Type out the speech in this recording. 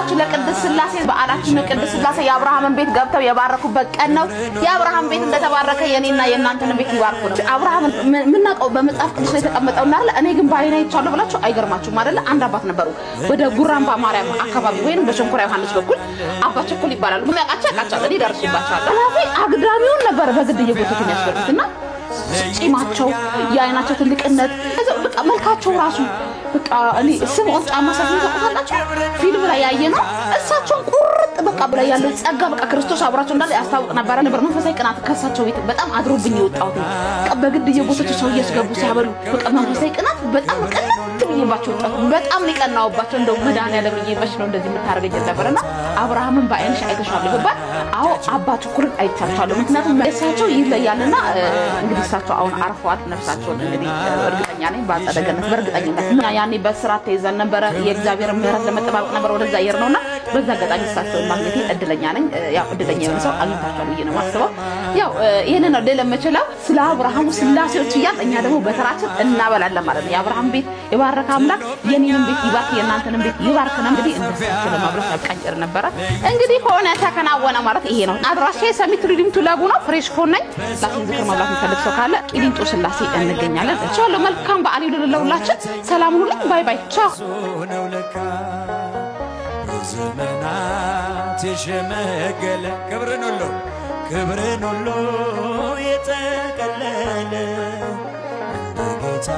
ይኸውላችሁ ለቅድስት ሥላሴ በዓላችን ቅድስት ሥላሴ የአብርሃምን ቤት ገብተው የባረኩበት ቀን ነው። የአብርሃም ቤት እንደተባረከ የኔና የእናንተን ቤት ይባርኩ ነው። አብርሃም ምናቀው በመጽሐፍ ቅዱስ ላይ ተቀመጠው እናለ እኔ ግን ባይና ይቻለው ብላችሁ አይገርማችሁም አይደል? አንድ አባት ነበሩ ወደ ጉራምባ ማርያም አካባቢ ወይንም በሸንኮራ ዮሐንስ በኩል አባ ቸኮል ይባላሉ። ምናቃቻ ቃቻ ለኔ ደርሱባቸዋል። አግዳሚውን ነበር በግድ እየጎተቱ ያስፈሩትና ጺማቸው የአይናቸው ትልቅነት በቃ መልካቸው ራሱ በቃ እኔ ስምዖን ጫማ ሰፍን ተቆጣጣቸው ፊልም ላይ ያየነው እሳቸውን ቁርጥ በቃ ብላ ያለው ጸጋ በቃ ክርስቶስ አብራቸው እንዳለ ያስታውቅ ነበር። መንፈሳዊ ቅናት ከሳቸው ቤት በጣም አድሮብኝ የወጣሁት በግድ እየጎተቱ ሰው እያስገቡ ሲያበሉ በቃ መንፈሳዊ ቅናት በጣም ቀንት ብዬባቸው ወጣሁ። በጣም ሊቀናውባቸው እንደው መድኃኒዓለም ይመሽ ነው እንደዚህ የምታረገኝ ነበርና አብርሃምን በአይንሽ አይተሻል ይባል። አዎ አባ ቸኮልን አይቻልሻለሁ። ምክንያቱም እሳቸው ይለያልና እንግዲህ እሳቸው አሁን አርፈዋል። ነፍሳቸውን እንግዲህ እርግጠኛ ነኝ በአጸደ ገነት በእርግጠኝነት ያኔ በስራት ተይዘን ነበር። የእግዚአብሔር ምሕረት ለመጠባበቅ ነበር ወደዛ ይር ነውና በዛ አጋጣሚ እሳቸውን ማግኘቴ እድለኛ ነኝ። ያው እድለኛ የሆነ ሰው አግኝታችኋል ብዬ ነው የማስበው። ያው ይሄንን ነው ለመችለው ስለ አብርሃሙ ሥላሴዎች እያልን እኛ ደግሞ በተራችን እናበላለን ማለት ነው። የአብርሃም ቤት የባረከ አምላክ የኔንም ቤት ይባርክ የእናንተንም ቤት ይባርክ ነው። እንግዲህ እንደዚህ ለማብረስ ያቃጭር ነበር። እንግዲህ ሆነ ተከናወነ ማለት ይሄ ነው። አድራሻዬ ሰሚት ሪዲምቱ ለቡ ነው። ፍሬሽ ኮን ነኝ። ሥላሴ ዝክር ማብላት የሚፈልግ ሰው ካለ ቂሊንጦ ሥላሴ እንገኛለን። ቻው። መልካም በዓል ይሁንላችሁ። ሰላም ሁሉ ባይ ባይ ቻው። ዘመናት የሸመገለ ክብርን ሁሉ የጠቀለለ ጌታ